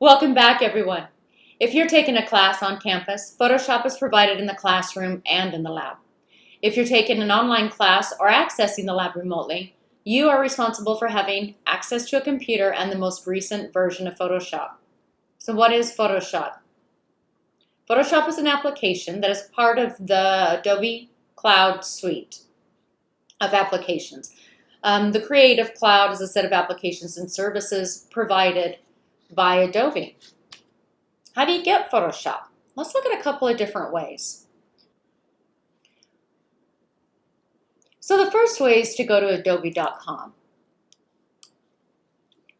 Welcome back, everyone. If you're taking a class on campus, Photoshop is provided in the classroom and in the lab. If you're taking an online class or accessing the lab remotely, you are responsible for having access to a computer and the most recent version of Photoshop. So what is Photoshop? Photoshop is an application that is part of the Adobe Cloud suite of applications. The Creative Cloud is a set of applications and services provided by Adobe. How do you get Photoshop? Let's look at a couple of different ways. So the first way is to go to adobe.com.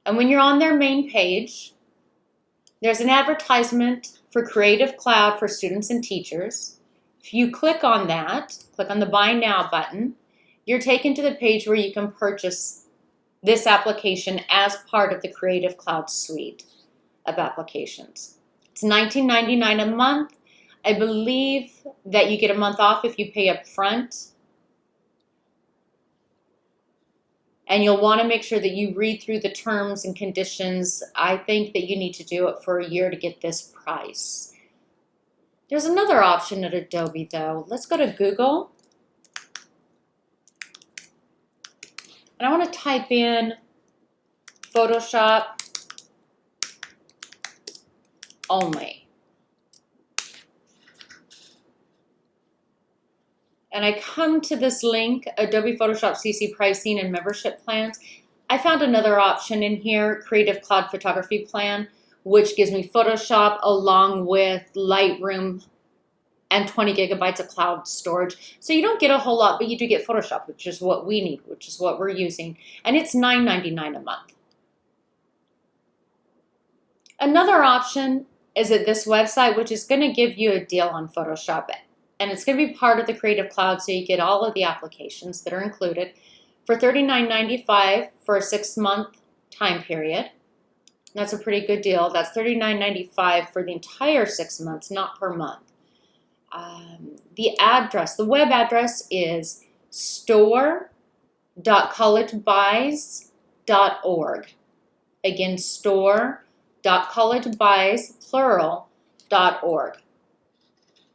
And when you're on their main page, there's an advertisement for Creative Cloud for students and teachers. If you click on that, click on the Buy Now button, you're taken to the page where you can purchase this application as part of the Creative Cloud suite of applications. It's $19.99 a month. I believe that you get a month off if you pay up front. And you'll want to make sure that you read through the terms and conditions. I think that you need to do it for a year to get this price. There's another option at Adobe though. Let's go to Google. And I want to type in Photoshop only. And I come to this link, Adobe Photoshop CC pricing and membership plans. I found another option in here, Creative Cloud Photography Plan, which gives me Photoshop along with Lightroom and 20 gigabytes of cloud storage. So you don't get a whole lot, but you do get Photoshop, which is what we need, which is what we're using. And it's $9.99 a month. Another option is at this website, which is going to give you a deal on Photoshop. And it's going to be part of the Creative Cloud, so you get all of the applications that are included for $39.95 for a 6-month time period. That's a pretty good deal. That's $39.95 for the entire 6 months, not per month. The web address is store.collegebuys.org. Again, store.collegebuys.org.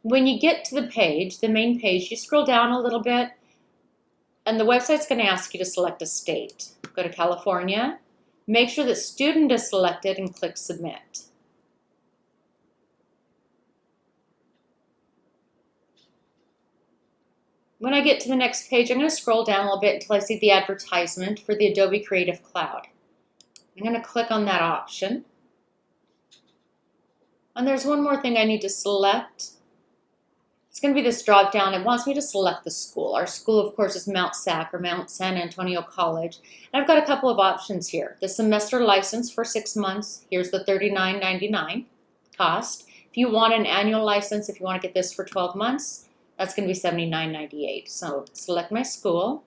When you get to the page, the main page, you scroll down a little bit, and the website's going to ask you to select a state. Go to California, make sure that student is selected, and click Submit. When I get to the next page, I'm going to scroll down a little bit until I see the advertisement for the Adobe Creative Cloud. I'm going to click on that option. And there's one more thing I need to select. It's going to be this drop down. It wants me to select the school. Our school, of course, is Mount SAC or Mount San Antonio College. And I've got a couple of options here. The semester license for 6 months. Here's the $39.99 cost. If you want an annual license, if you want to get this for 12 months, that's going to be $79.98. So select my school.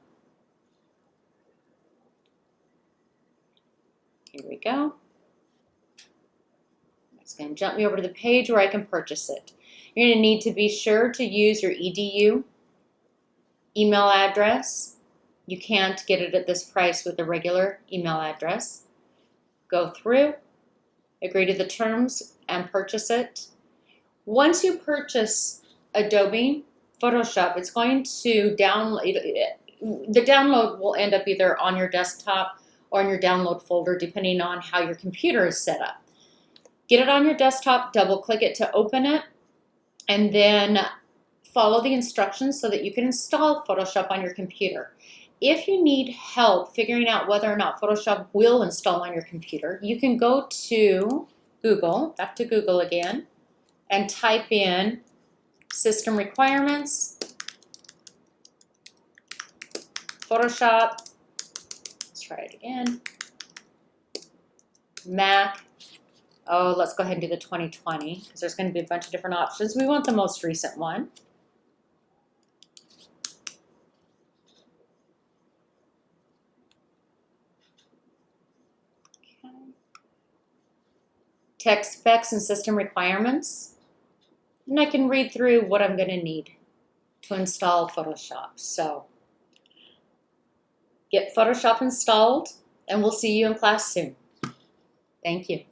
Here we go. It's going to jump me over to the page where I can purchase it. You're going to need to be sure to use your EDU email address. You can't get it at this price with a regular email address. Go through, agree to the terms, and purchase it. Once you purchase Adobe Photoshop, it's going to download. The download will end up either on your desktop or in your download folder, depending on how your computer is set up. Get it on your desktop, double-click it to open it, and then follow the instructions so that you can install Photoshop on your computer. If you need help figuring out whether or not Photoshop will install on your computer, you can go to Google, back to Google again, and type in System Requirements, Photoshop, let's try it again, Mac. Oh, let's go ahead and do the 2020 because there's going to be a bunch of different options. We want the most recent one. Okay. Tech specs and system requirements. And I can read through what I'm going to need to install Photoshop. So get Photoshop installed, and we'll see you in class soon. Thank you.